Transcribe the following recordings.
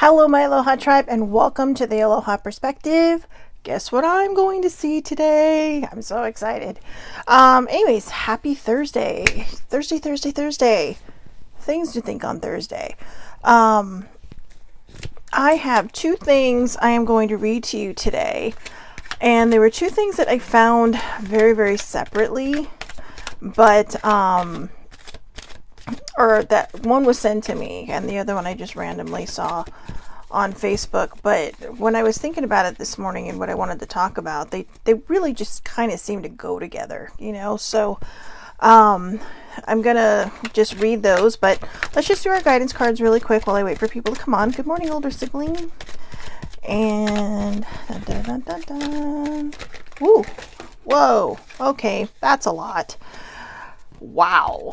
Hello, my Aloha tribe, and welcome to the Aloha Perspective. Guess what I'm going to see today? I'm so excited. Anyways, happy Thursday. Thursday. Things to think on Thursday. I have two things I am going to read to you today. And there were two things that I found very, very separately. But, or that one was sent to me and the other one I just randomly saw on Facebook. But when I was thinking about it this morning and what I wanted to talk about, they really just kind of seem to go together, so I'm gonna just read those, but let's just do our guidance cards really quick while I wait for people to come on. Good morning, older sibling. And dun, dun, dun, dun, dun. Woo. Whoa, okay, that's a lot. Wow,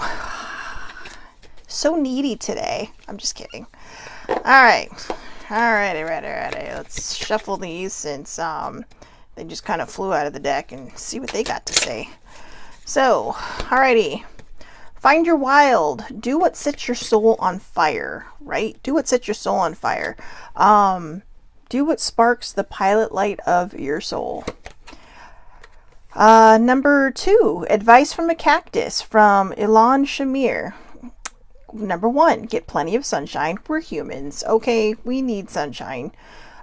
so needy today. I'm just kidding. Alrighty. Let's shuffle these since they just kind of flew out of the deck and see what they got to say. So, alrighty. Find your wild. Do what sets your soul on fire, right? Do what sets your soul on fire. Do what sparks the pilot light of your soul. Number 2, advice from a cactus from Ilan Shamir. Number 1, get plenty of sunshine. We're humans. Okay, we need sunshine.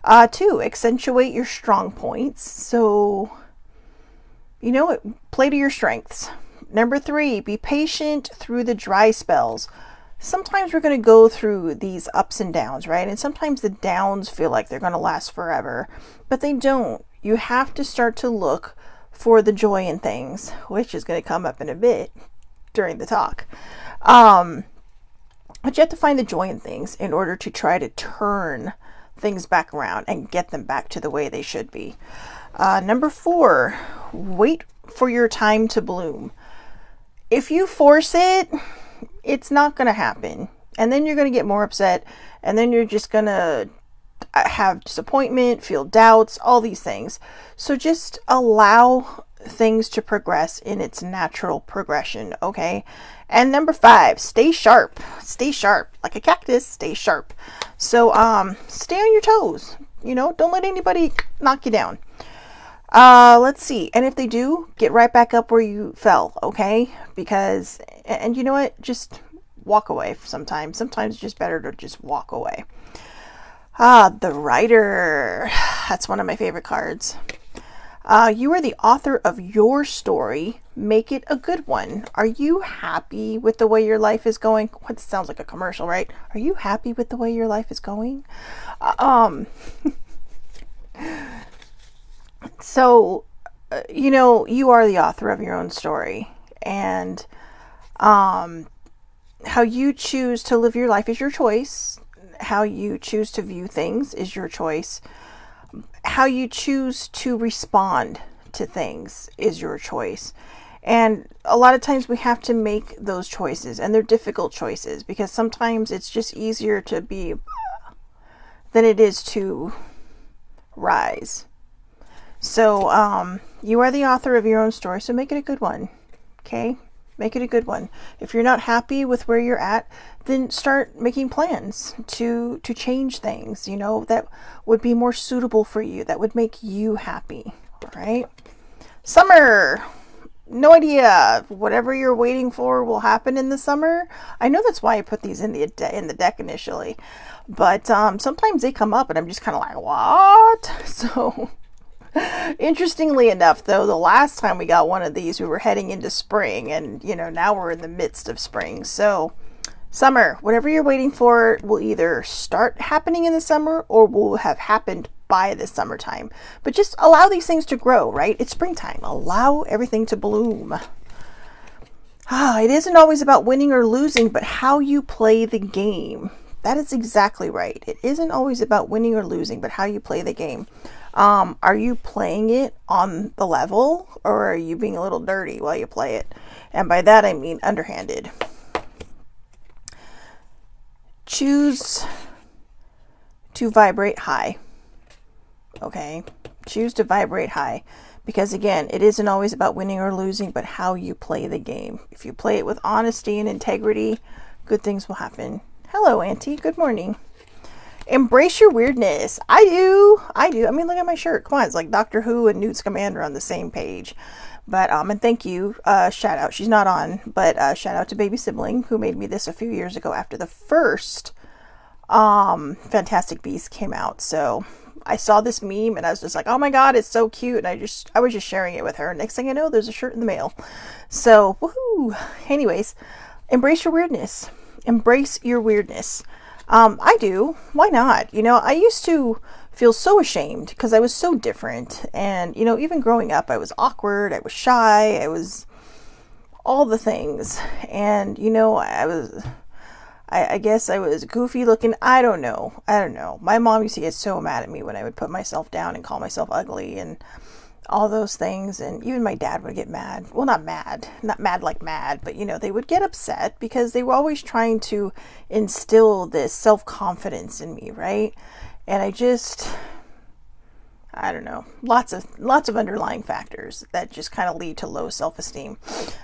2, accentuate your strong points. So, play to your strengths. Number 3, be patient through the dry spells. Sometimes we're going to go through these ups and downs, right? And sometimes the downs feel like they're going to last forever, but they don't. You have to start to look for the joy in things, which is going to come up in a bit during the talk. But you have to find the joy in things in order to try to turn things back around and get them back to the way they should be. Number 4, wait for your time to bloom. If you force it, it's not going to happen. And then you're going to get more upset. And then you're just going to have disappointment, feel doubts, all these things. So just allow things to progress in its natural progression, okay? And number 5, stay sharp. Stay sharp. Like a cactus, stay sharp. So stay on your toes. Don't let anybody knock you down. Let's see. And if they do, get right back up where you fell, okay? Because, and you know what? Just walk away sometimes. Sometimes it's just better to just walk away. The writer. That's one of my favorite cards. You are the author of your story. Make it a good one. Are you happy with the way your life is going? What sounds like a commercial, right? Are you happy with the way your life is going? So, you are the author of your own story. And how you choose to live your life is your choice. How you choose to view things is your choice. How you choose to respond to things is your choice. And a lot of times we have to make those choices, and they're difficult choices because sometimes it's just easier to be than it is to rise. So you are the author of your own story, so make it a good one. Okay? Make it a good one. If you're not happy with where you're at, then start making plans to change things, that would be more suitable for you, that would make you happy. All right? Summer. No idea. Whatever you're waiting for will happen in the summer. I know that's why I put these in the deck initially. But sometimes they come up and I'm just kind of like, what? So interestingly enough, though, the last time we got one of these, we were heading into spring, and now we're in the midst of spring. So summer, whatever you're waiting for will either start happening in the summer or will have happened by the summertime. But just allow these things to grow, right? It's springtime. Allow everything to bloom. It isn't always about winning or losing, but how you play the game. That is exactly right. It isn't always about winning or losing, but how you play the game. Are you playing it on the level, or are you being a little dirty while you play it? And by that I mean underhanded. Choose to vibrate high. Okay? Choose to vibrate high. Because again, it isn't always about winning or losing, but how you play the game. If you play it with honesty and integrity, good things will happen. Hello, Auntie. Good morning. Embrace your weirdness. I do. I do. I mean, look at my shirt. Come on. It's like Doctor Who and Newt Scamander on the same page. But, and thank you. Shout out. She's not on, but shout out to Baby Sibling who made me this a few years ago after the first Fantastic Beasts came out. So I saw this meme and I was just like, oh my God, it's so cute. And I was just sharing it with her. Next thing I know, there's a shirt in the mail. So, woohoo. Anyways, embrace your weirdness. Embrace your weirdness. I do. Why not? You know, I used to feel so ashamed because I was so different. And, you know, even growing up, I was awkward. I was shy. I was all the things. And, you know, I guess I was goofy looking. I don't know. My mom used to get so mad at me when I would put myself down and call myself ugly and all those things. And even my dad would get mad. Well, not mad like mad, but you know, they would get upset because they were always trying to instill this self-confidence in me, right? And I don't know, lots of underlying factors that just kind of lead to low self-esteem.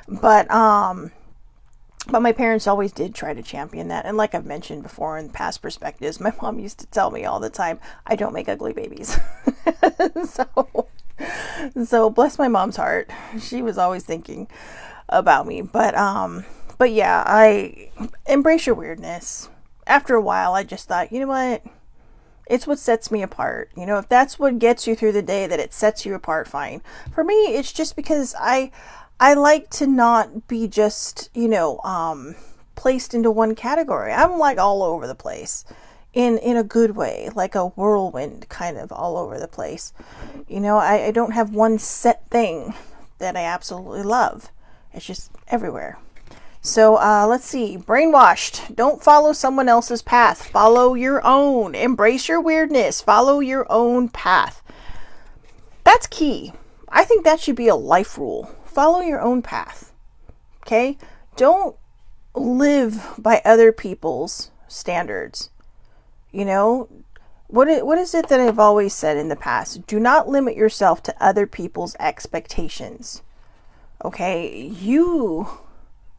But my parents always did try to champion that. And like I've mentioned before in past perspectives, my mom used to tell me all the time, I don't make ugly babies. So bless my mom's heart. She was always thinking about me. But yeah, I embrace your weirdness. After a while, I just thought, you know what? It's what sets me apart. You know, if that's what gets you through the day, that it sets you apart, fine. For me, it's just because I like to not be just, you know, placed into one category. I'm like all over the place in a good way, like a whirlwind kind of all over the place. You know, I don't have one set thing that I absolutely love. It's just everywhere. So let's see. Brainwashed. Don't follow someone else's path. Follow your own. Embrace your weirdness. Follow your own path. That's key. I think that should be a life rule. Follow your own path. Okay? Don't live by other people's standards. You know, what is it that I've always said in the past? Do not limit yourself to other people's expectations. Okay? You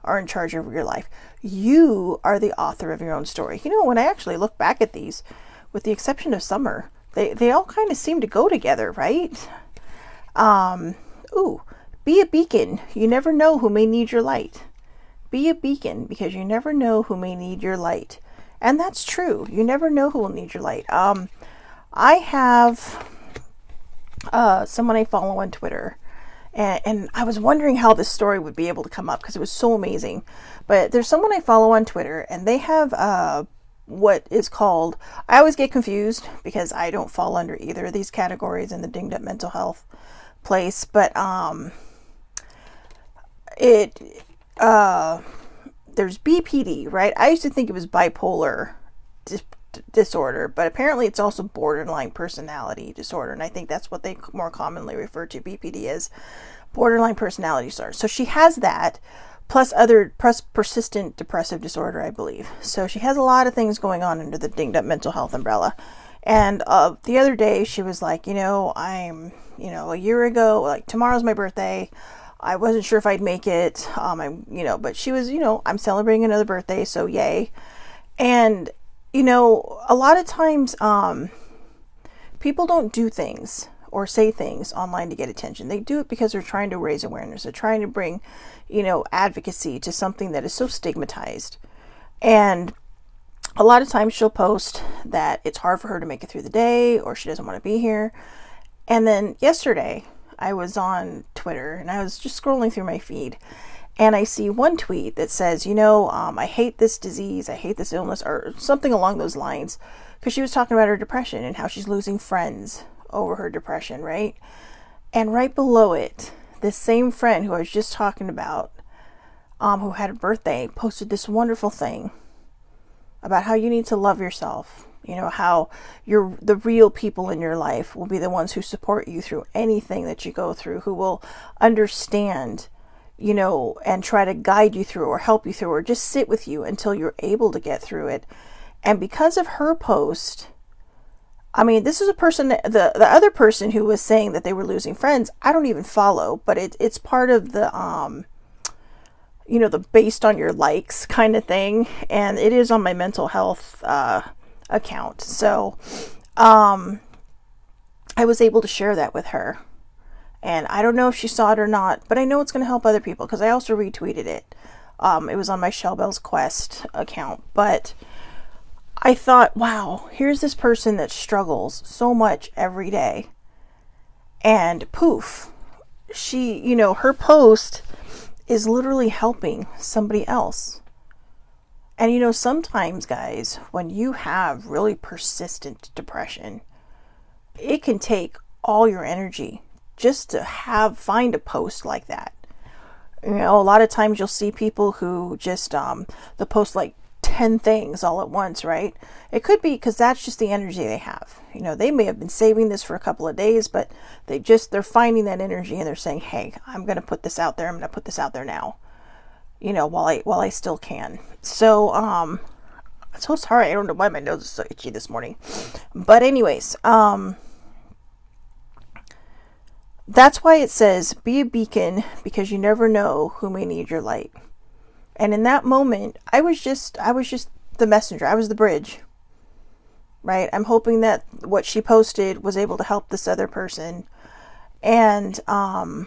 are in charge of your life. You are the author of your own story. You know, when I actually look back at these, with the exception of Summer, they all kind of seem to go together, right? Be a beacon. You never know who may need your light. Be a beacon because you never know who may need your light. And that's true. You never know who will need your light. I have someone I follow on Twitter. And I was wondering how this story would be able to come up because it was so amazing. But there's someone I follow on Twitter and they have what is called, I always get confused because I don't fall under either of these categories in the dinged up mental health place. But there's BPD, right? I used to think it was bipolar disorder, but apparently it's also borderline personality disorder, and I think that's what they more commonly refer to BPD as, borderline personality disorder. So she has that, plus persistent depressive disorder, I believe. So she has a lot of things going on under the dinged up mental health umbrella. And the other day she was like, you know, I'm, you know, a year ago, like tomorrow's my birthday. I wasn't sure if I'd make it. But she was, you know, I'm celebrating another birthday, so yay. And, you know, a lot of times, people don't do things or say things online to get attention. They do it because they're trying to raise awareness. They're trying to bring, you know, advocacy to something that is so stigmatized. And a lot of times she'll post that it's hard for her to make it through the day or she doesn't want to be here. And then yesterday, I was on Twitter and I was just scrolling through my feed and I see one tweet that says, you know, I hate this disease, I hate this illness, or something along those lines, because she was talking about her depression and how she's losing friends over her depression, right? And right below it, this same friend who I was just talking about, who had a birthday, posted this wonderful thing about how you need to love yourself. You know, how the real people in your life will be the ones who support you through anything that you go through, who will understand, you know, and try to guide you through or help you through or just sit with you until you're able to get through it. And because of her post, I mean, this is a person, the other person who was saying that they were losing friends, I don't even follow, but it's part of the, you know, the based on your likes kind of thing. And it is on my mental health, account. So I was able to share that with her. And I don't know if she saw it or not, but I know it's going to help other people because I also retweeted it. It was on my Shellbell's Quest account. But I thought, wow, here's this person that struggles so much every day. And poof, she, her post is literally helping somebody else. And sometimes, guys, when you have really persistent depression, it can take all your energy just to find a post like that. A lot of times you'll see people who just they'll post like 10 things all at once, right? It could be because that's just the energy they have. They may have been saving this for a couple of days, but they're finding that energy and they're saying, hey, I'm going to put this out there. I'm going to put this out there now, while I still can. So, I'm so sorry. I don't know why my nose is so itchy this morning. But anyways, that's why it says, be a beacon because you never know who may need your light. And in that moment, I was just the messenger. I was the bridge, right? I'm hoping that what she posted was able to help this other person. And I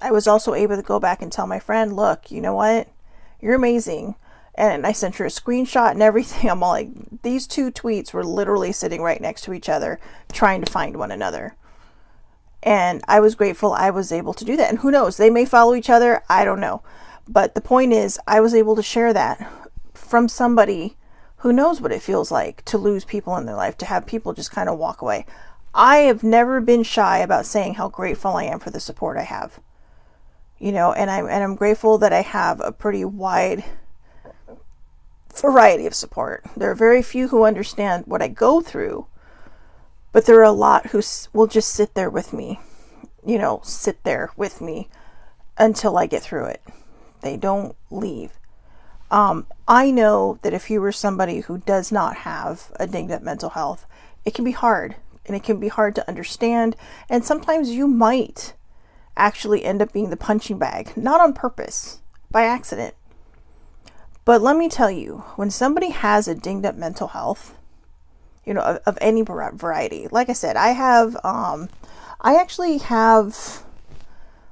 was also able to go back and tell my friend, look, you know what? You're amazing. And I sent her a screenshot and everything. I'm all like, these two tweets were literally sitting right next to each other, trying to find one another. And I was grateful I was able to do that. And who knows, they may follow each other. I don't know. But the point is, I was able to share that from somebody who knows what it feels like to lose people in their life, to have people just kind of walk away. I have never been shy about saying how grateful I am for the support I have. And I'm grateful that I have a pretty wide variety of support. There are very few who understand what I go through. But there are a lot who will just sit there with me, until I get through it. They don't leave. I know that if you were somebody who does not have a dinged up mental health, it can be hard, and it can be hard to understand. And sometimes you might actually end up being the punching bag, not on purpose, by accident. But let me tell you, when somebody has a dinged up mental health, of any variety. Like I said, I actually have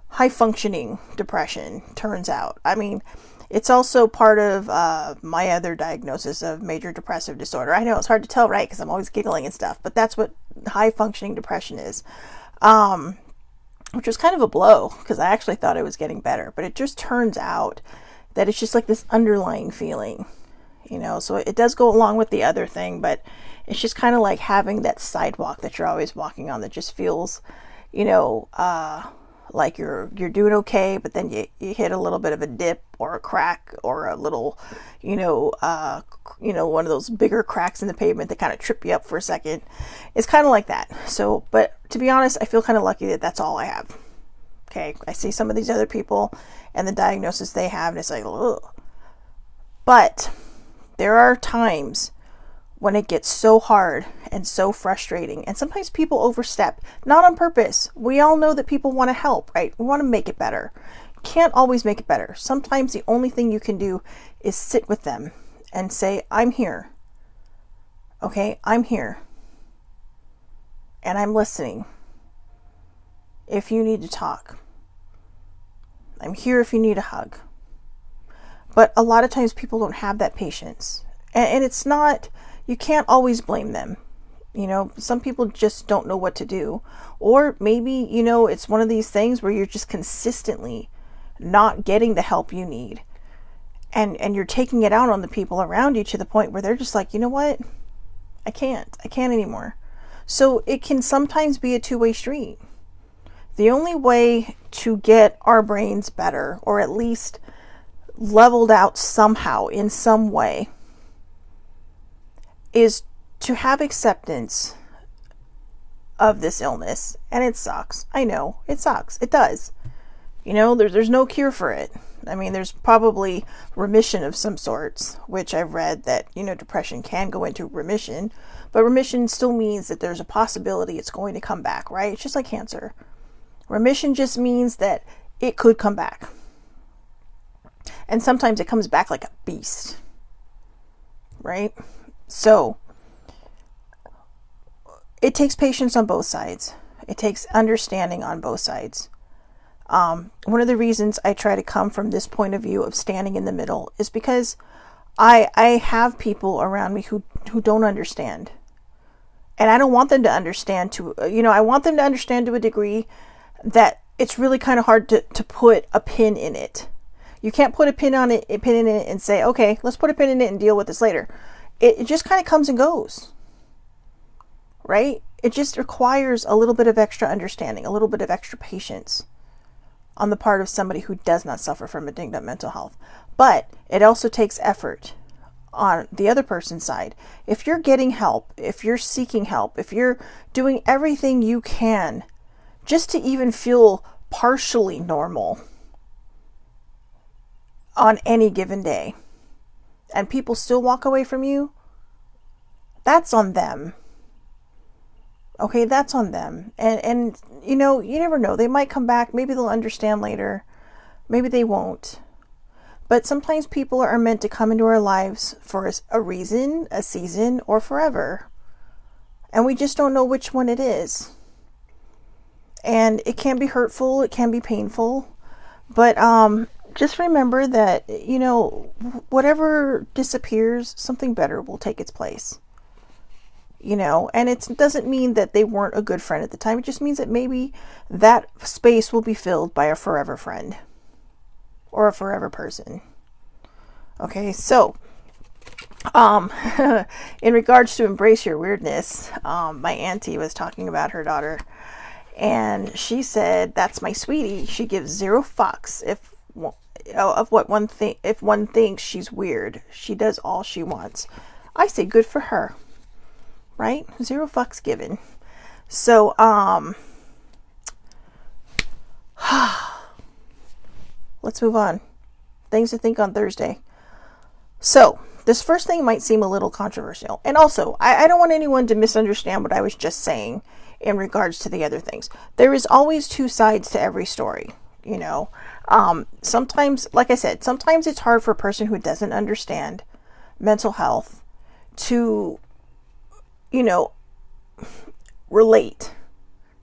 high functioning depression, turns out. I mean, it's also part of my other diagnosis of major depressive disorder. I know it's hard to tell, right? Because I'm always giggling and stuff, but that's what high functioning depression is. Which was kind of a blow because I actually thought I was getting better, but it just turns out that it's just like this underlying feeling, so it does go along with the other thing, but it's just kind of like having that sidewalk that you're always walking on that just feels, like you're doing okay, but then you hit a little bit of a dip or a crack or a little, one of those bigger cracks in the pavement that kind of trip you up for a second. It's kind of like that. So, but to be honest, I feel kind of lucky that that's all I have. Okay. I see some of these other people and the diagnosis they have, and it's like, ugh. But there are times when it gets so hard and so frustrating, and sometimes people overstep, not on purpose. We all know that people want to help, right? We want to make it better. Can't always make it better. Sometimes the only thing you can do is sit with them and say, I'm here. Okay, I'm here. And I'm listening. If you need to talk. I'm here if you need a hug. But a lot of times people don't have that patience. And it's not, you can't always blame them. Some people just don't know what to do. Or maybe, it's one of these things where you're just consistently not getting the help you need. And you're taking it out on the people around you to the point where they're just like, you know what? I can't anymore. So it can sometimes be a two-way street. The only way to get our brains better, or at least leveled out somehow in some way, is to have acceptance of this illness. And it sucks. I know it sucks. It does. There's no cure for it. I mean, there's probably remission of some sorts, which I've read that, depression can go into remission, but remission still means that there's a possibility it's going to come back, right? It's just like cancer. Remission just means that it could come back. And sometimes it comes back like a beast, right? So it takes patience on both sides. It takes understanding on both sides. One of the reasons I try to come from this point of view of standing in the middle is because I have people around me who don't understand. And I don't want them to understand I want them to understand to a degree that it's really kind of hard to put a pin in it. You can't put a pin in it and say, okay, let's put a pin in it and deal with this later. It just kind of comes and goes, right? It just requires a little bit of extra understanding, a little bit of extra patience on the part of somebody who does not suffer from a dinged up mental health. But it also takes effort on the other person's side. If you're getting help, if you're seeking help, if you're doing everything you can just to even feel partially normal on any given day, and people still walk away from you, that's on them. Okay, that's on them. And you never know. They might come back. Maybe they'll understand later. Maybe they won't. But sometimes people are meant to come into our lives for a reason, a season, or forever. And we just don't know which one it is. And it can be hurtful. It can be painful. But just remember that, whatever disappears, something better will take its place. And it doesn't mean that they weren't a good friend at the time. It just means that maybe that space will be filled by a forever friend or a forever person. Okay, so in regards to embrace your weirdness, my auntie was talking about her daughter, and she said, "That's my sweetie. She gives zero fucks if one thinks she's weird. She does all she wants." I say, good for her. Right? Zero fucks given. So, let's move on. Things to think on Thursday. So, this first thing might seem a little controversial. And also, I don't want anyone to misunderstand what I was just saying in regards to the other things. There is always two sides to every story, Sometimes, like I said, sometimes it's hard for a person who doesn't understand mental health to relate.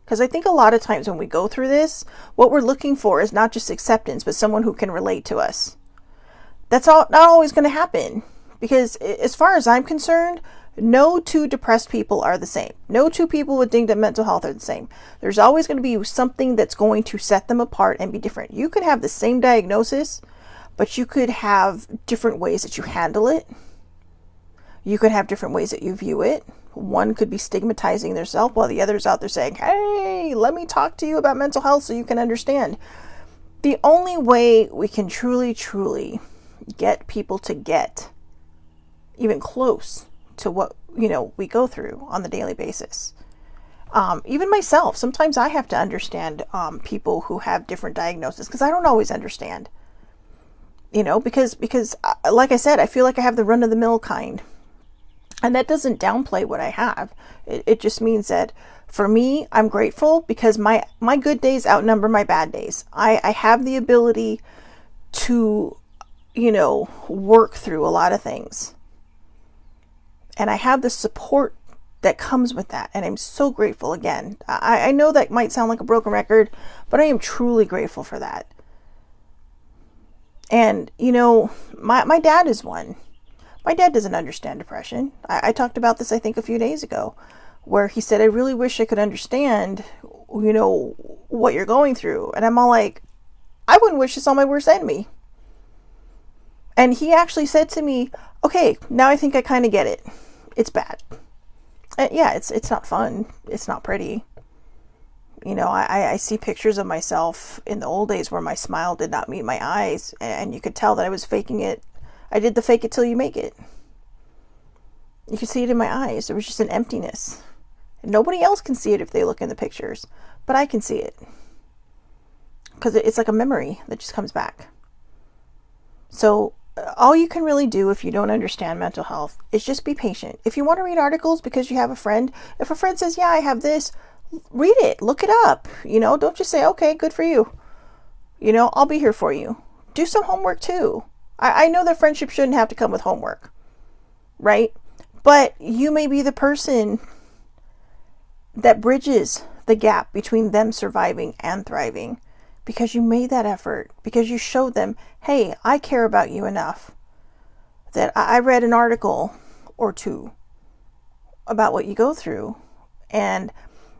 Because I think a lot of times when we go through this, what we're looking for is not just acceptance, but someone who can relate to us. That's not always going to happen. Because as far as I'm concerned, no two depressed people are the same. No two people with dinged up mental health are the same. There's always going to be something that's going to set them apart and be different. You could have the same diagnosis, but you could have different ways that you handle it. You could have different ways that you view it. One could be stigmatizing themselves while the other's out there saying, hey, let me talk to you about mental health so you can understand. The only way we can truly, truly get people to get even close to what, we go through on the daily basis. Even myself, sometimes I have to understand people who have different diagnoses because I don't always understand. Because like I said, I feel like I have the run-of-the-mill kind. And that doesn't downplay what I have. It just means that for me, I'm grateful because my good days outnumber my bad days. I have the ability to, work through a lot of things. And I have the support that comes with that. And I'm so grateful again. I know that might sound like a broken record, but I am truly grateful for that. And, my dad is one. My dad doesn't understand depression. I talked about this, I think, a few days ago, where he said, I really wish I could understand, what you're going through. And I'm all like, I wouldn't wish this on my worst enemy. And he actually said to me, okay, now I think I kind of get it. It's bad. Yeah, it's not fun. It's not pretty. I see pictures of myself in the old days where my smile did not meet my eyes. And you could tell that I was faking it. I did the fake it till you make it. You could see it in my eyes. There was just an emptiness. And nobody else can see it if they look in the pictures. But I can see it. Because it's like a memory that just comes back. So all you can really do if you don't understand mental health is just be patient. If you want to read articles because you have a friend, if a friend says, yeah, I have this, read it. Look it up. Don't just say, okay, good for you. I'll be here for you. Do some homework too. I know that friendship shouldn't have to come with homework, right? But you may be the person that bridges the gap between them surviving and thriving, because you made that effort, because you showed them, hey, I care about you enough that I read an article or two about what you go through. And,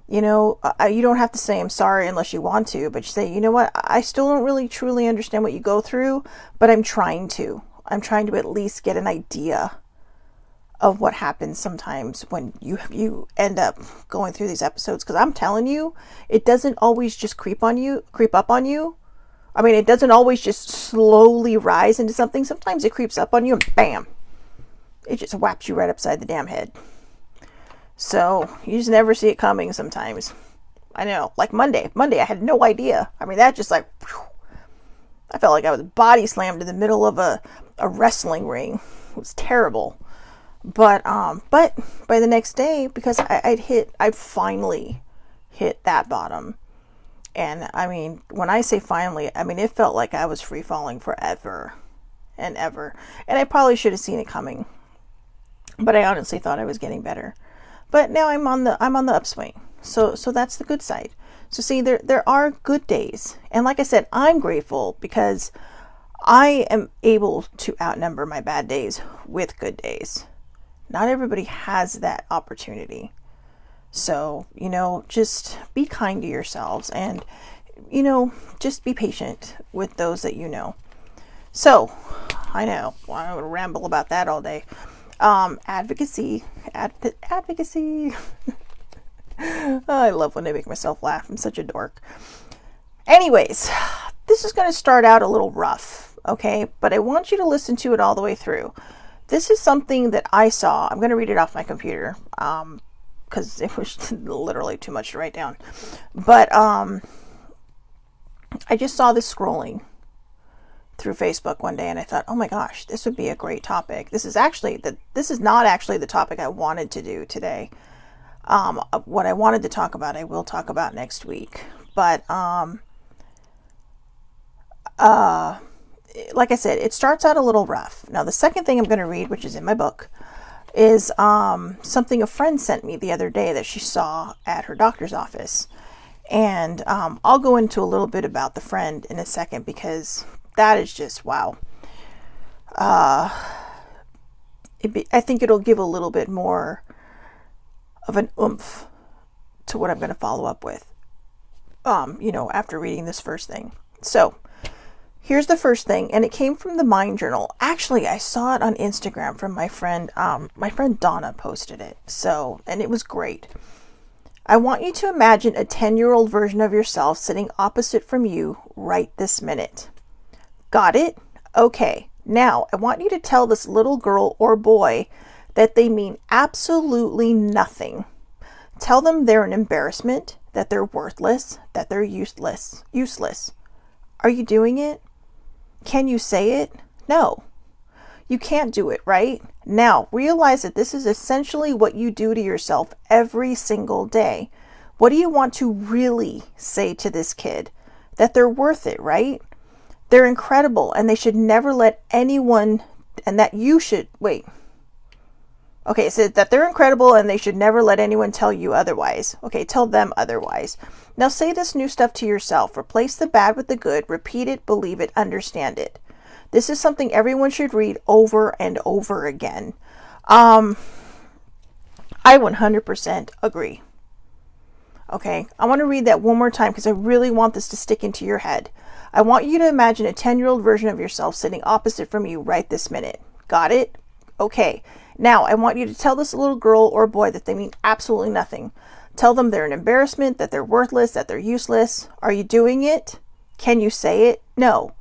you don't have to say I'm sorry unless you want to, but you say, you know what, I still don't really truly understand what you go through, but I'm trying to at least get an idea of what happens sometimes when you end up going through these episodes. Because I'm telling you, it doesn't always just creep up on you. I mean, it doesn't always just slowly rise into something. Sometimes it creeps up on you and bam, it just whaps you right upside the damn head. So you just never see it coming sometimes. I know, like Monday, I had no idea. I mean, that just like, whew, I felt like I was body slammed in the middle of a wrestling ring. It was terrible. But by the next day, because I'd finally hit that bottom. And I mean, when I say finally, I mean, it felt like I was free falling forever and ever. And I probably should have seen it coming. But I honestly thought I was getting better. But now I'm on the upswing. So that's the good side. So see, there are good days. And like I said, I'm grateful because I am able to outnumber my bad days with good days. Not everybody has that opportunity. So, just be kind to yourselves and, just be patient with those that you know. So, I know, I would ramble about that all day. Advocacy. I love when I make myself laugh. I'm such a dork. Anyways, this is going to start out a little rough, okay? But I want you to listen to it all the way through. This is something that I saw. I'm going to read it off my computer because it was literally too much to write down. But I just saw this scrolling through Facebook one day, and I thought, oh my gosh, this would be a great topic. This is not actually the topic I wanted to do today. What I wanted to talk about, I will talk about next week. But like I said, it starts out a little rough. Now, the second thing I'm going to read, which is in my book, is something a friend sent me the other day that she saw at her doctor's office. And I'll go into a little bit about the friend in a second because that is just, wow. I think it'll give a little bit more of an oomph to what I'm going to follow up with, after reading this first thing. So, here's the first thing, and it came from the Mind Journal. Actually, I saw it on Instagram from my friend. My friend Donna posted it. So, and it was great. I want you to imagine a 10-year-old version of yourself sitting opposite from you right this minute. Got it? Okay. Now, I want you to tell this little girl or boy that they mean absolutely nothing. Tell them they're an embarrassment, that they're worthless, that they're useless. Are you doing it? Can you say it? No. You can't do it, right? Now, realize that this is essentially what you do to yourself every single day. What do you want to really say to this kid? That they're worth it, right? They're incredible and they should never let anyone, and that you should, wait. Okay, so that they're incredible and they should never let anyone tell you otherwise. Okay, tell them otherwise. Now say this new stuff to yourself. Replace the bad with the good. Repeat it, believe it, understand it. This is something everyone should read over and over again. I 100% agree. Okay, I want to read that one more time because I really want this to stick into your head. I want you to imagine a 10-year-old version of yourself sitting opposite from you right this minute. Got it? Okay. Now, I want you to tell this little girl or boy that they mean absolutely nothing. Tell them they're an embarrassment, that they're worthless, that they're useless. Are you doing it? Can you say it? No.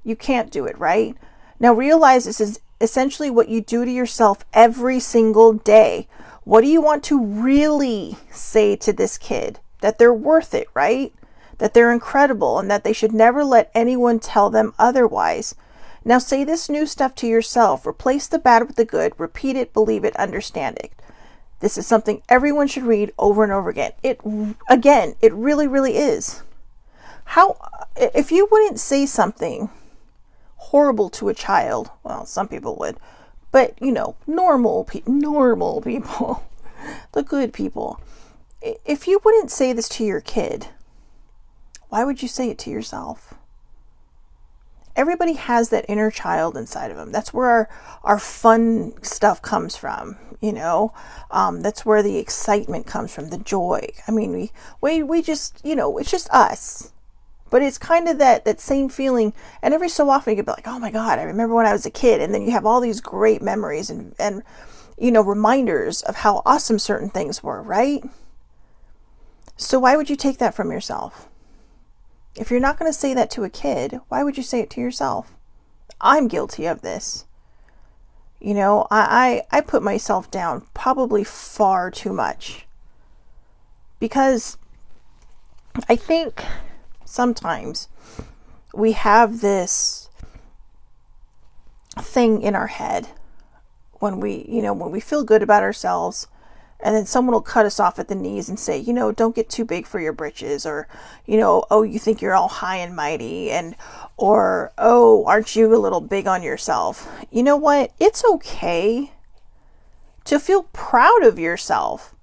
You can't do it, right? Now realize this is essentially what you do to yourself every single day. What do you want to really say to this kid? That they're worth it, right? That they're incredible and that they should never let anyone tell them otherwise. Now say this new stuff to yourself. Replace the bad with the good. Repeat it, believe it, understand it. This is something everyone should read over and over again. It really, really is. If you wouldn't say something horrible to a child, well, some people would, but normal people, the good people, If you wouldn't say this to your kid, why would you say it to yourself? Everybody has that inner child inside of them. That's where our fun stuff comes from, you know. That's where the excitement comes from, the joy. I mean, we just, you know, it's just us. But it's kind of that same feeling. And every so often you could be like, oh my God, I remember when I was a kid. And then you have all these great memories and you know, reminders of how awesome certain things were, right? So why would you take that from yourself? If you're not going to say that to a kid, why would you say it to yourself? I'm guilty of this. You know, I put myself down probably far too much. Because I think sometimes we have this thing in our head when we feel good about ourselves, and then someone will cut us off at the knees and say, you know, don't get too big for your britches, or, you know, oh, you think you're all high and mighty, or, oh, aren't you a little big on yourself? You know what? It's okay to feel proud of yourself.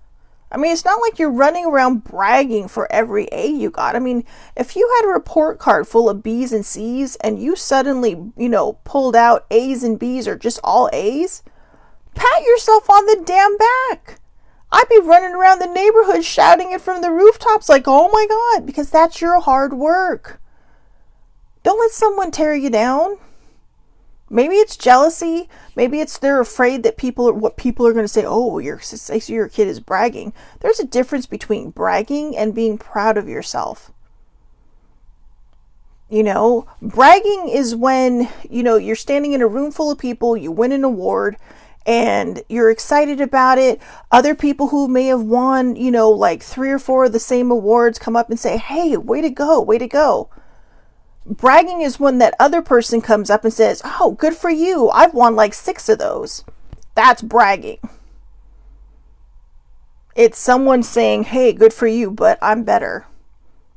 I mean, it's not like you're running around bragging for every A you got. I mean, if you had a report card full of B's and C's and you suddenly, you know, pulled out A's and B's or just all A's, pat yourself on the damn back. I'd be running around the neighborhood shouting it from the rooftops like, oh my God, because that's your hard work. Don't let someone tear you down. Maybe it's jealousy. Maybe it's they're afraid that what people are going to say, oh, your kid is bragging. There's a difference between bragging and being proud of yourself. You know, bragging is when, you know, you're standing in a room full of people, you win an award, and you're excited about it. Other people who may have won, you know, like 3 or 4 of the same awards come up and say, hey, way to go, way to go. Bragging is when that other person comes up and says, oh, good for you. I've won like 6 of those. That's bragging. It's someone saying, hey, good for you, but I'm better.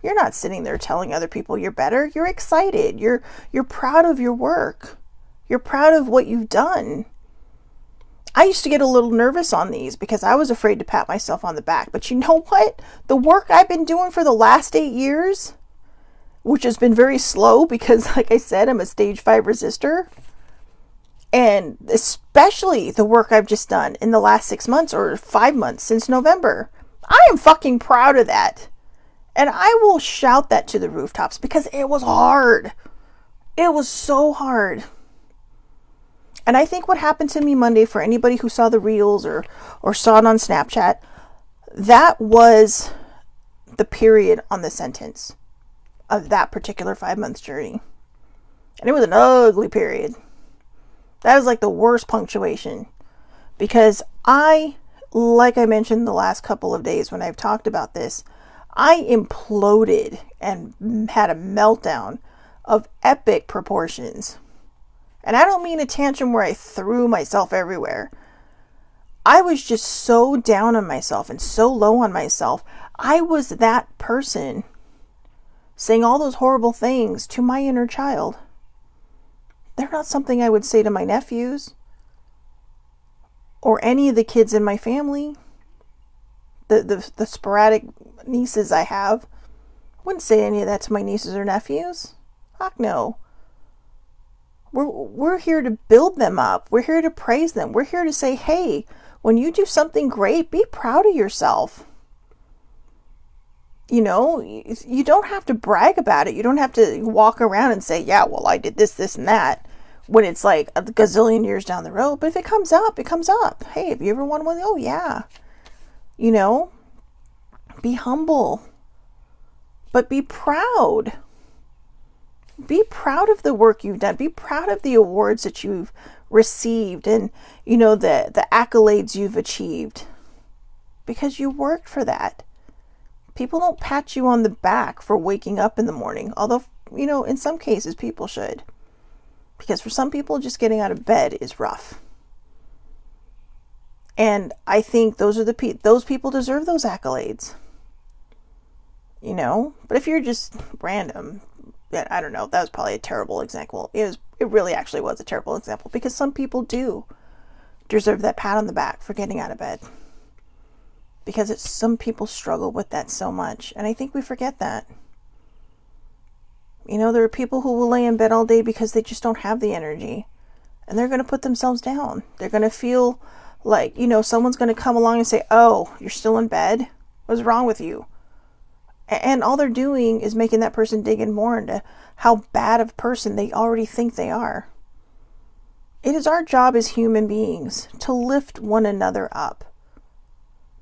You're not sitting there telling other people you're better. You're excited. You're proud of your work. You're proud of what you've done. I used to get a little nervous on these because I was afraid to pat myself on the back. But you know what? The work I've been doing for the last 8 years, which has been very slow because, like I said, I'm a stage 5 resistor. And especially the work I've just done in the last 6 months or 5 months since November. I am fucking proud of that. And I will shout that to the rooftops because it was hard. It was so hard. And I think what happened to me Monday, for anybody who saw the reels or saw it on Snapchat, that was the period on the sentence of that particular 5-month journey. And it was an ugly period. That was like the worst punctuation. Because like I mentioned the last couple of days when I've talked about this, I imploded and had a meltdown of epic proportions. And I don't mean a tantrum where I threw myself everywhere. I was just so down on myself and so low on myself. I was that person saying all those horrible things to my inner child. They're not something I would say to my nephews or any of the kids in my family. The sporadic nieces I have. I wouldn't say any of that to my nieces or nephews. Fuck no. We're here to build them up. We're here to praise them. We're here to say, hey, when you do something great, be proud of yourself. You know, you don't have to brag about it. You don't have to walk around and say, yeah, well, I did this, this, and that, when it's like a gazillion years down the road. But if it comes up, it comes up. Hey, have you ever won one? Oh, yeah. You know, be humble, but be proud. Be proud of the work you've done. Be proud of the awards that you've received and, you know, the accolades you've achieved. Because you worked for that. People don't pat you on the back for waking up in the morning. Although, you know, in some cases people should. Because for some people, just getting out of bed is rough. And I think those people deserve those accolades. You know? But if you're just random, I don't know, that was probably a terrible example. It really actually was a terrible example, because some people do deserve that pat on the back for getting out of bed. because some people struggle with that so much. And I think we forget that. There are people who will lay in bed all day because they just don't have the energy. And they're going to put themselves down. They're going to feel like, someone's going to come along and say, oh, you're still in bed? What's wrong with you? And all they're doing is making that person dig in more into how bad of a person they already think they are. It is our job as human beings to lift one another up,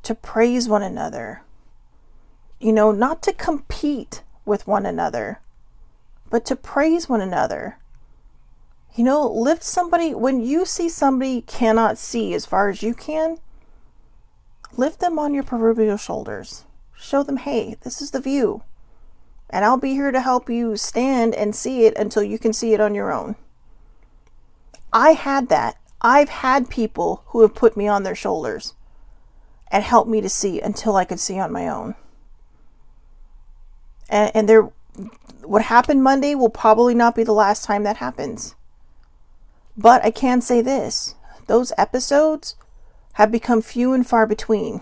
to praise one another, not to compete with one another, but to praise one another. Lift somebody. When you see somebody cannot see as far as you can, lift them on your proverbial shoulders. Show them, hey, this is the view. And I'll be here to help you stand and see it until you can see it on your own. I had that. I've had people who have put me on their shoulders and helped me to see until I could see on my own. And what happened Monday will probably not be the last time that happens. But I can say this, those episodes have become few and far between.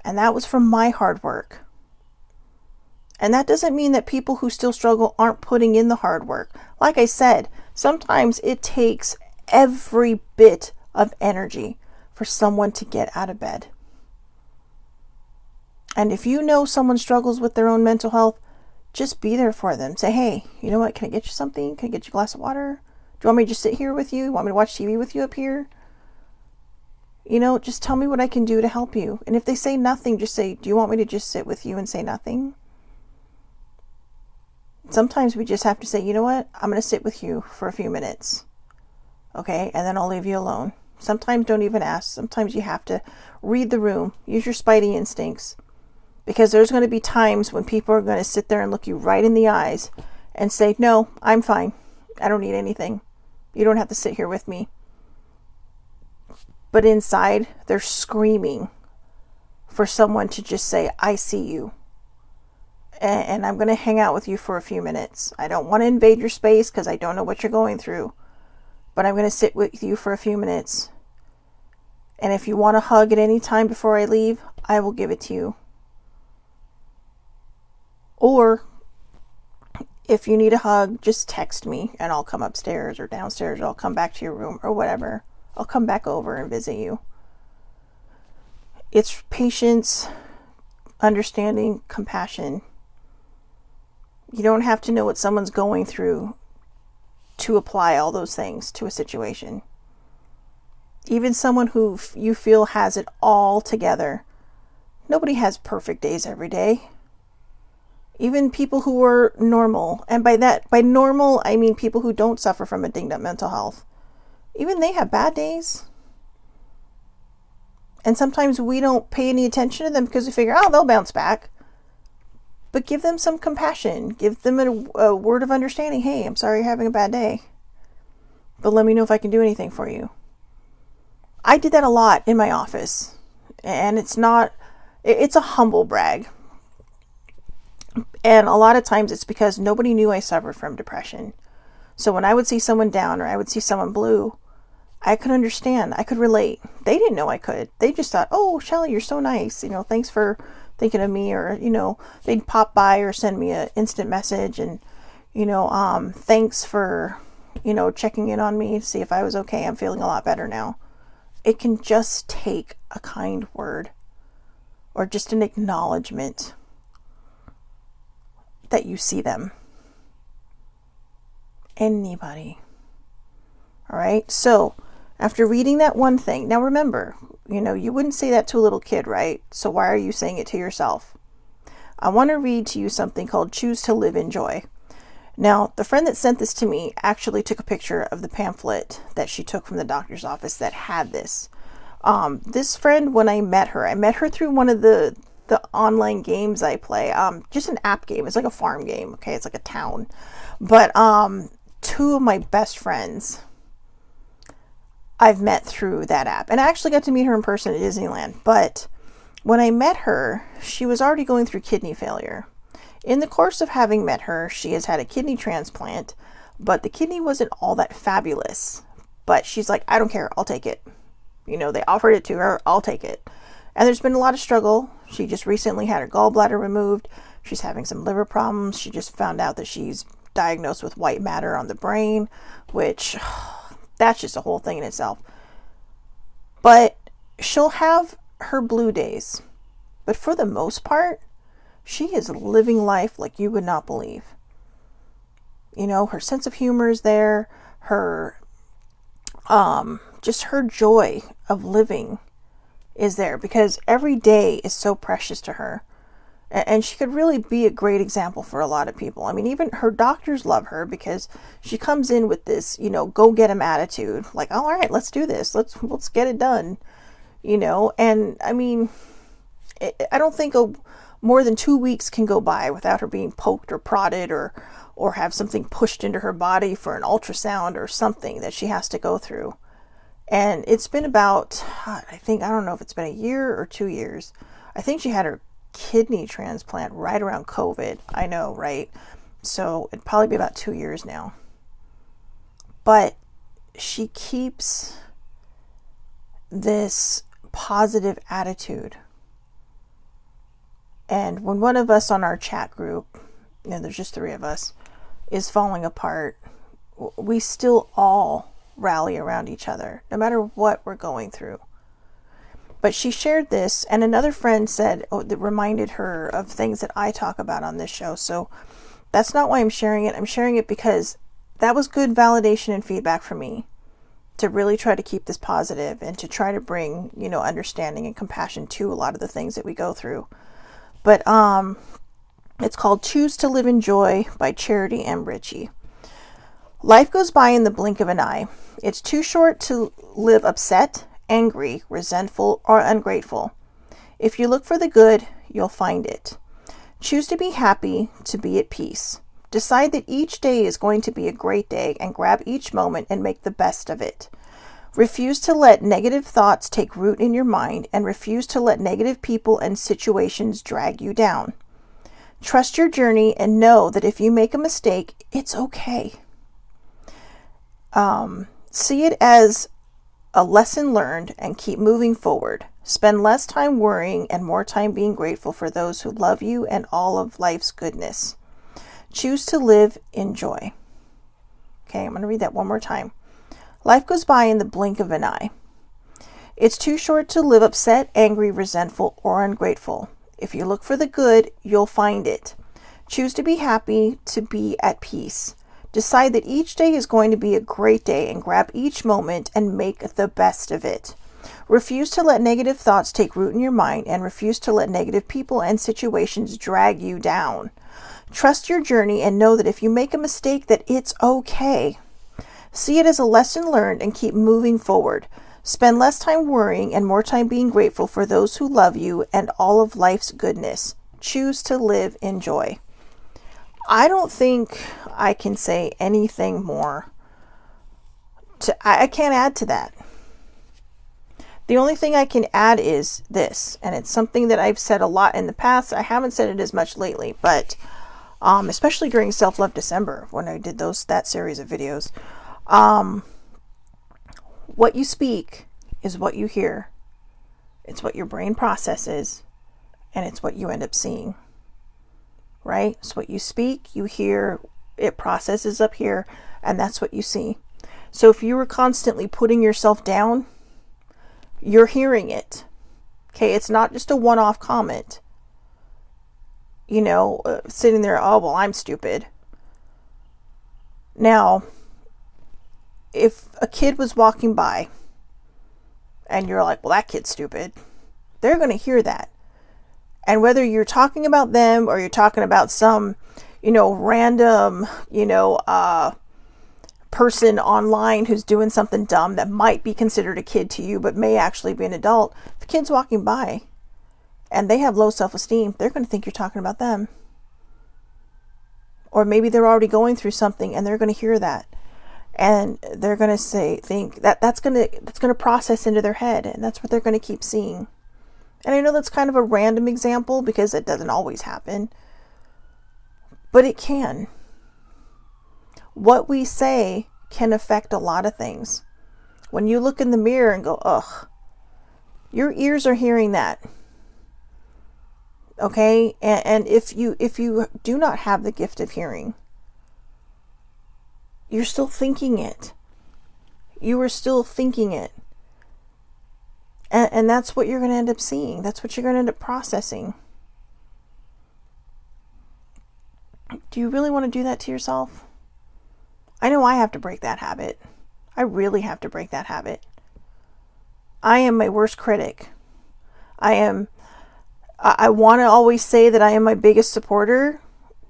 And that was from my hard work. And that doesn't mean that people who still struggle aren't putting in the hard work. Like I said, sometimes it takes every bit of energy for someone to get out of bed. And if you know someone struggles with their own mental health, just be there for them. Say, hey, you know what? Can I get you something? Can I get you a glass of water? Do you want me to just sit here with you? You want me to watch TV with you up here? Just tell me what I can do to help you. And if they say nothing, just say, do you want me to just sit with you and say nothing? Sometimes we just have to say, you know what? I'm going to sit with you for a few minutes. Okay? And then I'll leave you alone. Sometimes don't even ask. Sometimes you have to read the room. Use your spidey instincts. Because there's going to be times when people are going to sit there and look you right in the eyes and say, no, I'm fine. I don't need anything. You don't have to sit here with me. But inside, they're screaming for someone to just say, I see you. And I'm going to hang out with you for a few minutes. I don't want to invade your space because I don't know what you're going through. But I'm going to sit with you for a few minutes. And if you want a hug at any time before I leave, I will give it to you. Or if you need a hug, just text me and I'll come upstairs or downstairs, or I'll come back to your room or whatever. I'll come back over and visit you. It's patience, understanding, compassion. You don't have to know what someone's going through to apply all those things to a situation. Even someone who you feel has it all together. Nobody has perfect days every day. Even people who are normal, and by normal, I mean people who don't suffer from a dinged up mental health. Even they have bad days. And sometimes we don't pay any attention to them because we figure, oh, they'll bounce back. But give them some compassion. Give them a word of understanding. Hey, I'm sorry you're having a bad day. But let me know if I can do anything for you. I did that a lot in my office. And it's a humble brag. And a lot of times it's because nobody knew I suffered from depression. So when I would see someone down or I would see someone blue, I could understand. I could relate. They didn't know I could. They just thought, oh, Shelly, you're so nice. Thanks for thinking of me. Or, they'd pop by or send me an instant message and, thanks for, checking in on me to see if I was okay. I'm feeling a lot better now. It can just take a kind word or just an acknowledgement that you see them. Anybody. All right. So after reading that one thing, now remember, you wouldn't say that to a little kid, right? So why are you saying it to yourself? I want to read to you something called Choose to Live in Joy. Now, the friend that sent this to me actually took a picture of the pamphlet that she took from the doctor's office that had this. This friend, when I met her through one of the online games I play, just an app game. It's like a farm game. Okay. It's like a town, but, two of my best friends I've met through that app, and I actually got to meet her in person at Disneyland. But when I met her, she was already going through kidney failure. In the course of having met her, she has had a kidney transplant, but the kidney wasn't all that fabulous. But she's like, I don't care. I'll take it. They offered it to her. I'll take it. And there's been a lot of struggle. She just recently had her gallbladder removed. She's having some liver problems. She just found out that she's diagnosed with white matter on the brain, which that's just a whole thing in itself. But she'll have her blue days. But for the most part, she is living life like you would not believe. You know, her sense of humor is there. Her, just her joy of living is there, because every day is so precious to her. And she could really be a great example for a lot of people. I mean, even her doctors love her because she comes in with this, you know, go get 'em attitude. Like, oh, all right, let's do this. Let's get it done. You know, and I mean, I don't think more than 2 weeks can go by without her being poked or prodded or have something pushed into her body for an ultrasound or something that she has to go through. And it's been about, I don't know if it's been a year or 2 years. I think she had her kidney transplant right around COVID. I know, right? So it'd probably be about 2 years now. But she keeps this positive attitude. And when one of us on our chat group, you know, there's just 3 of us, is falling apart, we still all rally around each other, no matter what we're going through. But she shared this, and another friend said, that reminded her of things that I talk about on this show. So that's not why I'm sharing it. I'm sharing it because that was good validation and feedback for me to really try to keep this positive and to try to bring, you know, understanding and compassion to a lot of the things that we go through. But it's called Choose to Live in Joy by Charity and Richie. Life goes by in the blink of an eye. It's too short to live upset, angry, resentful, or ungrateful. If you look for the good, you'll find it. Choose to be happy, to be at peace. Decide that each day is going to be a great day and grab each moment and make the best of it. Refuse to let negative thoughts take root in your mind and refuse to let negative people and situations drag you down. Trust your journey and know that if you make a mistake, it's okay. See it as a lesson learned and keep moving forward. Spend less time worrying and more time being grateful for those who love you and all of life's goodness. Choose to live in joy. Okay, I'm going to read that one more time. Life goes by in the blink of an eye. It's too short to live upset, angry, resentful, or ungrateful. If you look for the good, you'll find it. Choose to be happy, to be at peace. Decide that each day is going to be a great day and grab each moment and make the best of it. Refuse to let negative thoughts take root in your mind and refuse to let negative people and situations drag you down. Trust your journey and know that if you make a mistake, that it's okay. See it as a lesson learned and keep moving forward. Spend less time worrying and more time being grateful for those who love you and all of life's goodness. Choose to live in joy. I don't think I can say anything more. I can't add to that. The only thing I can add is this, and it's something that I've said a lot in the past. I haven't said it as much lately, but especially during Self-Love December when I did that series of videos. What you speak is what you hear. It's what your brain processes, and it's what you end up seeing. Right? So what you speak, you hear, it processes up here, and that's what you see. So if you were constantly putting yourself down, you're hearing it. Okay, it's not just a one-off comment. You know, sitting there, oh, well, I'm stupid. Now, if a kid was walking by and you're like, well, that kid's stupid, they're going to hear that. And whether you're talking about them or you're talking about some, you know, random, you know, person online who's doing something dumb that might be considered a kid to you, but may actually be an adult, if a kid's walking by and they have low self-esteem, they're going to think you're talking about them. Or maybe they're already going through something and they're going to hear that. And they're going to think that's going to process into their head, and that's what they're going to keep seeing. And I know that's kind of a random example because it doesn't always happen, but it can. What we say can affect a lot of things. When you look in the mirror and go, ugh, Your ears are hearing that. Okay? And if you do not have the gift of hearing, you're still thinking it. You are still thinking it. And that's what you're going to end up seeing. That's what you're going to end up processing. Do you really want to do that to yourself? I know I have to break that habit. I really have to break that habit. I am my worst critic. I want to always say that I am my biggest supporter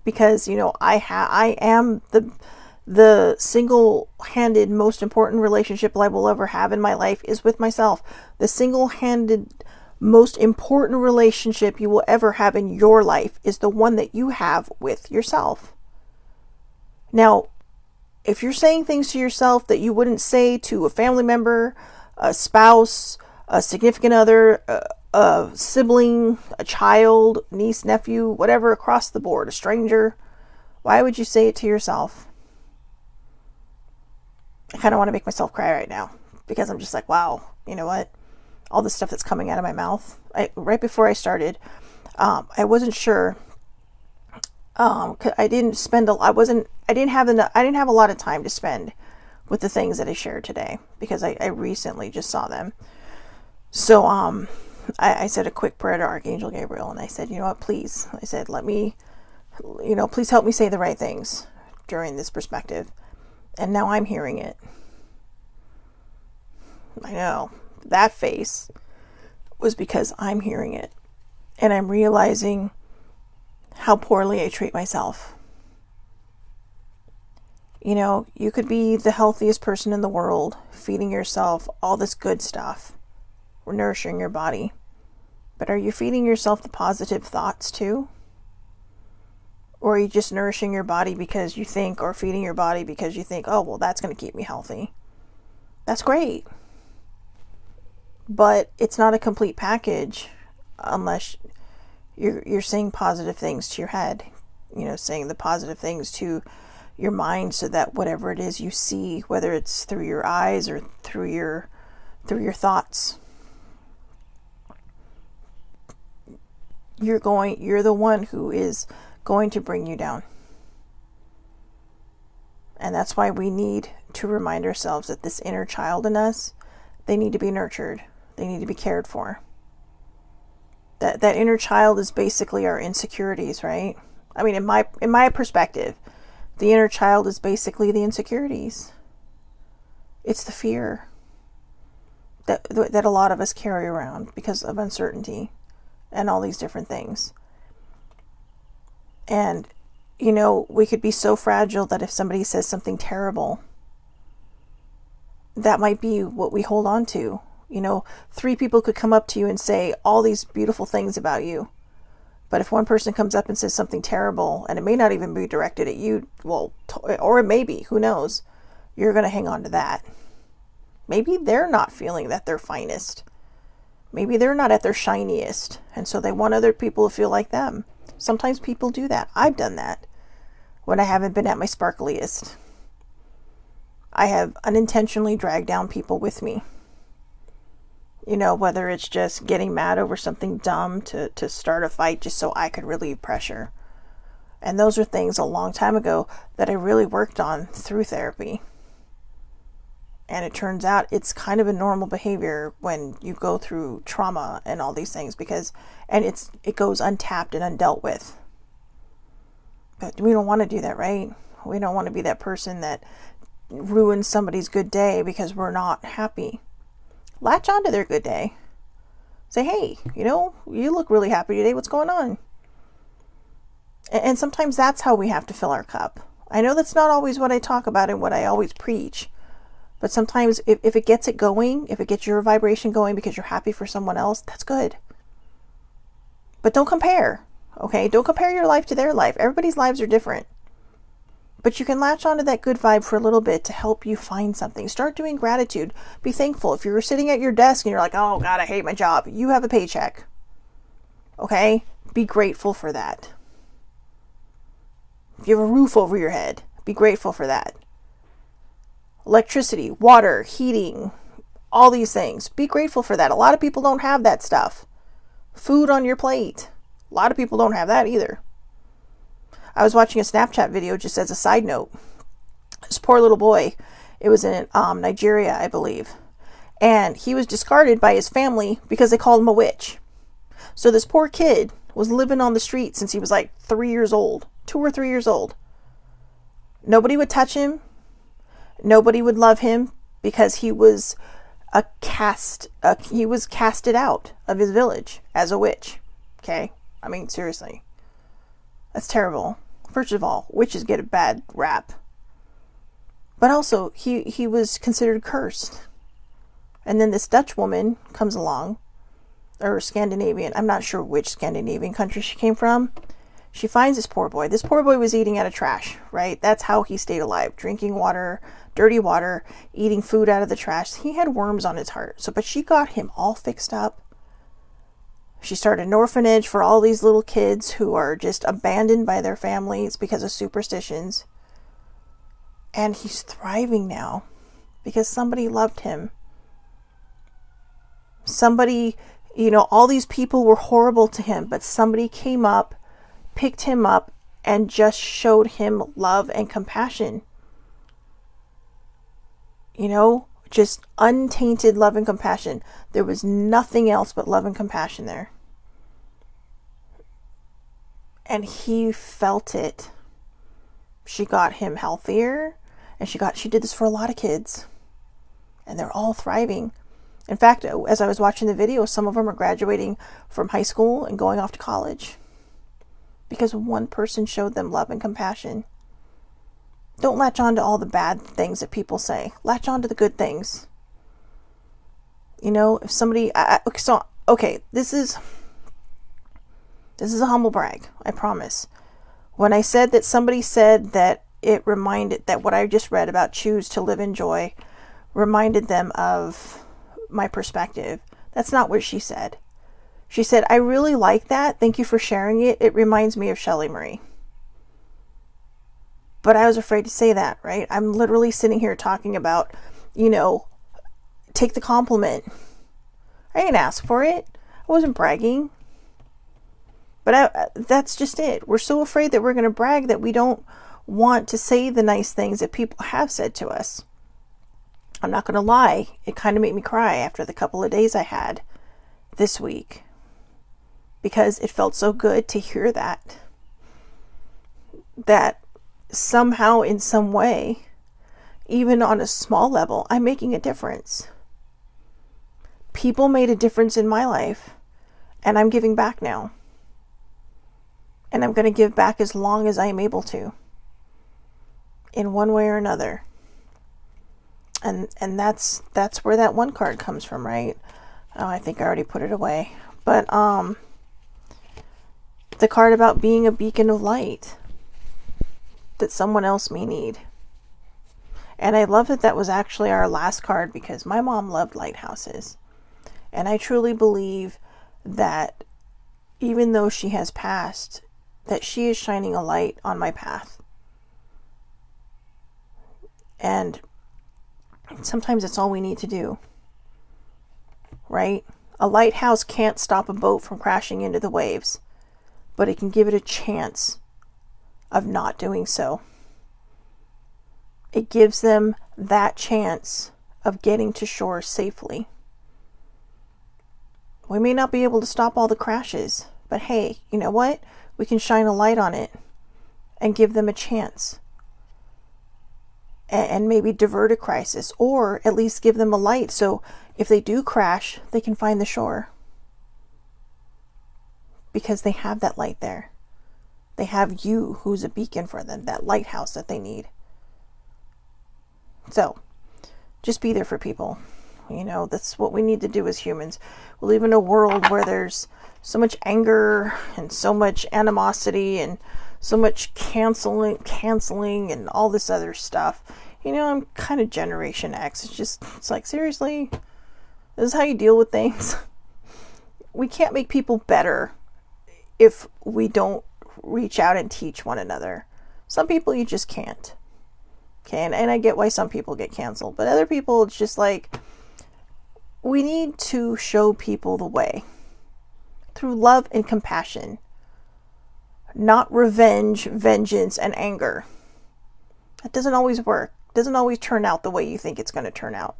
because, I am the single-handed most important relationship I will ever have in my life is with myself. The single-handed most important relationship you will ever have in your life is the one that you have with yourself. Now, if you're saying things to yourself that you wouldn't say to a family member, a spouse, a significant other, a sibling, a child, niece, nephew, whatever, across the board, a stranger, why would you say it to yourself? I kind of want to make myself cry right now because I'm just like, wow, you know what? All the stuff that's coming out of my mouth. Right before I started, I wasn't sure. I didn't have a lot of time to spend with the things that I shared today because I recently just saw them. So, I said a quick prayer to Archangel Gabriel, and I said, you know what, please, I said, please help me say the right things during this perspective. And now I'm hearing it. I know. That face was because I'm hearing it. And I'm realizing how poorly I treat myself. You could be the healthiest person in the world, feeding yourself all this good stuff, nourishing your body. But are you feeding yourself the positive thoughts too? Or are you just nourishing your body because you think, or feeding your body because you think, oh, well, that's going to keep me healthy? That's great. But it's not a complete package unless you're saying positive things to your head, saying the positive things to your mind so that whatever it is you see, whether it's through your eyes or through your thoughts, you're the one who is going to bring you down. And that's why we need to remind ourselves that this inner child in us, they need to be nurtured. They need to be cared for. That inner child is basically our insecurities, right? I mean, in my perspective, the inner child is basically the insecurities. It's the fear that a lot of us carry around because of uncertainty and all these different things. And, we could be so fragile that if somebody says something terrible, that might be what we hold on to. 3 people could come up to you and say all these beautiful things about you. But if one person comes up and says something terrible, and it may not even be directed at you, well, or it may be, who knows, you're going to hang on to that. Maybe they're not feeling that they're finest. Maybe they're not at their shiniest. And so they want other people to feel like them. Sometimes people do that. I've done that when I haven't been at my sparkliest. I have unintentionally dragged down people with me. Whether it's just getting mad over something dumb to start a fight just so I could relieve pressure. And those are things a long time ago that I really worked on through therapy. And it turns out it's kind of a normal behavior when you go through trauma and all these things it goes untapped and undealt with. But we don't want to do that, right? We don't want to be that person that ruins somebody's good day because we're not happy. Latch onto their good day. Say, hey, you look really happy today. What's going on? And sometimes that's how we have to fill our cup. I know that's not always what I talk about and what I always preach. But sometimes if it gets it going, if it gets your vibration going because you're happy for someone else, that's good. But don't compare, okay? Don't compare your life to their life. Everybody's lives are different. But you can latch onto that good vibe for a little bit to help you find something. Start doing gratitude. Be thankful. If you're sitting at your desk and you're like, oh God, I hate my job. You have a paycheck. Okay? Be grateful for that. If you have a roof over your head, be grateful for that. Electricity, water, heating, all these things. Be grateful for that. A lot of people don't have that stuff. Food on your plate. A lot of people don't have that either. I was watching a Snapchat video, just as a side note. This poor little boy, it was in Nigeria, I believe. And he was discarded by his family because they called him a witch. So this poor kid was living on the street since he was like 3 years old. 2 or 3 years old. Nobody would touch him. Nobody would love him because he was he was casted out of his village as a witch. Okay? I mean, seriously. That's terrible. First of all, witches get a bad rap. But also, he was considered cursed. And then this Dutch woman comes along, or Scandinavian, I'm not sure which Scandinavian country she came from. She finds this poor boy. This poor boy was eating out of trash, right? That's how he stayed alive. Drinking water, dirty water, eating food out of the trash. He had worms on his heart. But she got him all fixed up. She started an orphanage for all these little kids who are just abandoned by their families because of superstitions. And he's thriving now because somebody loved him. Somebody, all these people were horrible to him, but somebody came up, picked him up, and just showed him love and compassion. Just untainted love and compassion. There was nothing else but love and compassion there. And he felt it. She got him healthier, and she did this for a lot of kids. And they're all thriving. In fact, as I was watching the video, some of them are graduating from high school and going off to college. Because one person showed them love and compassion. Don't latch on to all the bad things that people say. Latch on to the good things. If somebody... this is a humble brag, I promise. When I said that somebody said that it reminded... that what I just read about choose to live in joy reminded them of my perspective. That's not what she said. She said, I really like that. Thank you for sharing it. It reminds me of Shelley Marie. But I was afraid to say that, right? I'm literally sitting here talking about, take the compliment. I didn't ask for it. I wasn't bragging. But that's just it. We're so afraid that we're going to brag that we don't want to say the nice things that people have said to us. I'm not going to lie. It kind of made me cry after the couple of days I had this week. Because it felt so good to hear that. That somehow, in some way, even on a small level, I'm making a difference. People made a difference in my life, and I'm giving back now. And I'm going to give back as long as I am able to, in one way or another. And that's where that one card comes from, right? Oh, I think I already put it away. But the card about being a beacon of light that someone else may need. And I love that was actually our last card, because my mom loved lighthouses. And I truly believe that even though she has passed, that she is shining a light on my path. And sometimes it's all we need to do, right? A lighthouse can't stop a boat from crashing into the waves, but it can give it a chance of not doing so. It gives them that chance of getting to shore safely. We may not be able to stop all the crashes, but hey, you know what? We can shine a light on it and give them a chance. And maybe divert a crisis, or at least give them a light so if they do crash, they can find the shore. Because they have that light there. They have you who's a beacon for them, that lighthouse that they need. So, just be there for people. That's what we need to do as humans. We live in a world where there's so much anger and so much animosity and so much canceling and all this other stuff. I'm kind of Generation X. It's like, seriously? This is how you deal with things? We can't make people better if we don't reach out and teach one another. Some people you just can't. Okay, and I get why some people get canceled, but other people, it's just like, we need to show people the way through love and compassion, not revenge, vengeance, and anger. That doesn't always work. It doesn't always turn out the way you think it's going to turn out.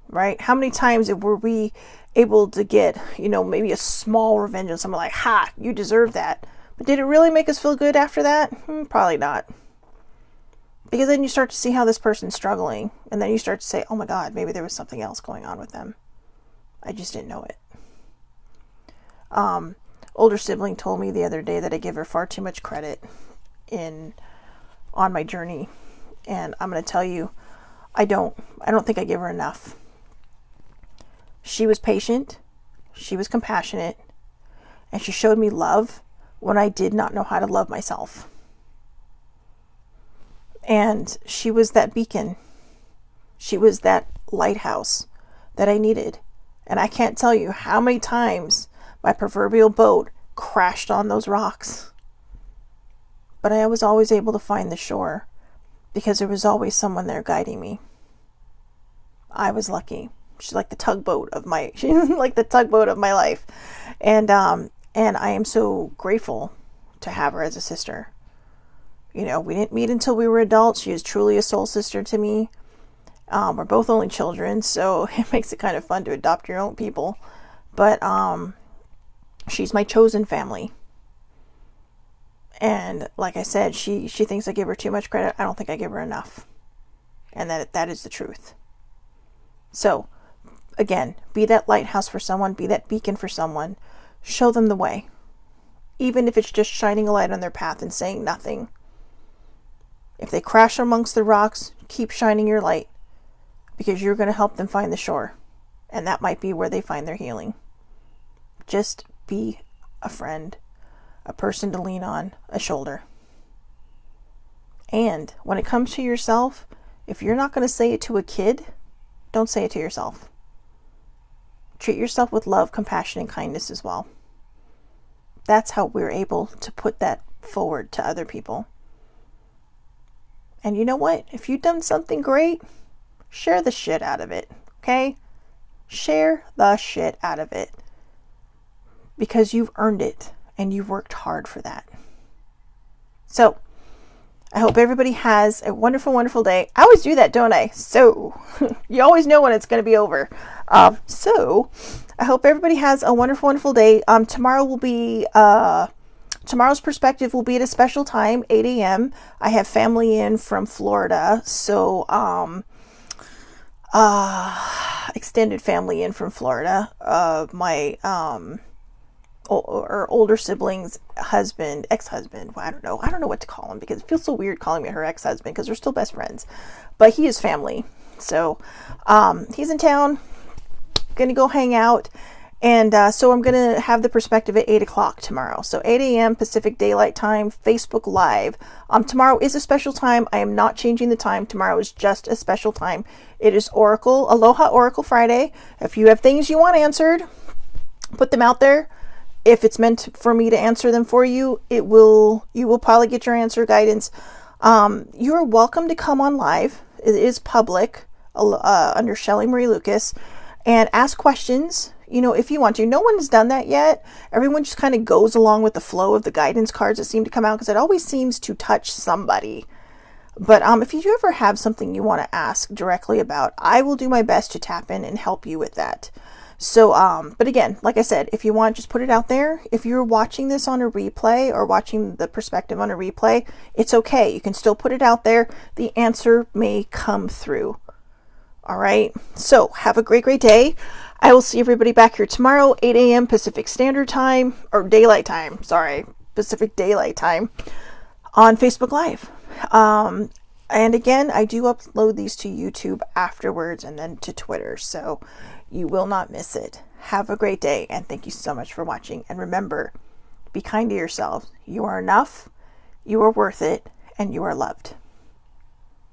Right? How many times were we able to get, maybe a small revenge on someone, like, ha, you deserve that. But did it really make us feel good after that? Probably not. Because then you start to see how this person's struggling. And then you start to say, oh my God, maybe there was something else going on with them. I just didn't know it. Older sibling told me the other day that I give her far too much credit on my journey. And I'm going to tell you, I don't think I give her enough. She was patient. She was compassionate. And she showed me love when I did not know how to love myself. And she was that beacon. She was that lighthouse that I needed. And I can't tell you how many times my proverbial boat crashed on those rocks. But I was always able to find the shore because there was always someone there guiding me. I was lucky. She's like the tugboat of my life. And I am so grateful to have her as a sister. We didn't meet until we were adults. She is truly a soul sister to me. We're both only children, so it makes it kind of fun to adopt your own people. But she's my chosen family. And like I said, she thinks I give her too much credit. I don't think I give her enough. And that is the truth. So, again, be that lighthouse for someone, be that beacon for someone. Show them the way. Even if it's just shining a light on their path and saying nothing. If they crash amongst the rocks, keep shining your light, because you're going to help them find the shore. And that might be where they find their healing. Just be a friend, a person to lean on, a shoulder. And when it comes to yourself, if you're not going to say it to a kid, don't say it to yourself. Treat yourself with love, compassion, and kindness as well. That's how we're able to put that forward to other people. And you know what? If you've done something great, share the shit out of it. Okay? Share the shit out of it. Because you've earned it and you've worked hard for that. So, I hope everybody has a wonderful, wonderful day. I always do that, don't I? So, you always know when it's going to be over. So, I hope everybody has a wonderful, wonderful day. Tomorrow's perspective will be at a special time, 8 a.m. I have family in from Florida. So, extended family in from Florida. My, or older sibling's husband, ex-husband. I don't know what to call him, because it feels so weird calling me her ex-husband because they're still best friends, but he is family. So, he's in town, gonna go hang out. And so I'm gonna have the perspective at 8 o'clock tomorrow. So 8 a.m. Pacific Daylight Time, Facebook Live. Tomorrow is a special time. I am not changing the time. Tomorrow is just a special time. It is Aloha Oracle Friday. If you have things you want answered, put them out there. If it's meant for me to answer them for you, you will probably get your answer guidance. You're welcome to come on live. It is public, under Shelley Marie Lucas, and ask questions. If you want to. No one has done that yet. Everyone just kind of goes along with the flow of the guidance cards that seem to come out, because it always seems to touch somebody. But if you ever have something you want to ask directly about, I will do my best to tap in and help you with that. So, but again, like I said, if you want, just put it out there. If you're watching this on a replay or watching the perspective on a replay, it's okay. You can still put it out there. The answer may come through. All right. So have a great, great day. I will see everybody back here tomorrow, 8 a.m. Pacific Standard Time, or Daylight Time. Sorry, Pacific Daylight Time on Facebook Live. And again, I do upload these to YouTube afterwards and then to Twitter. So you will not miss it. Have a great day, and thank you so much for watching. And remember, be kind to yourself. You are enough, you are worth it, and you are loved.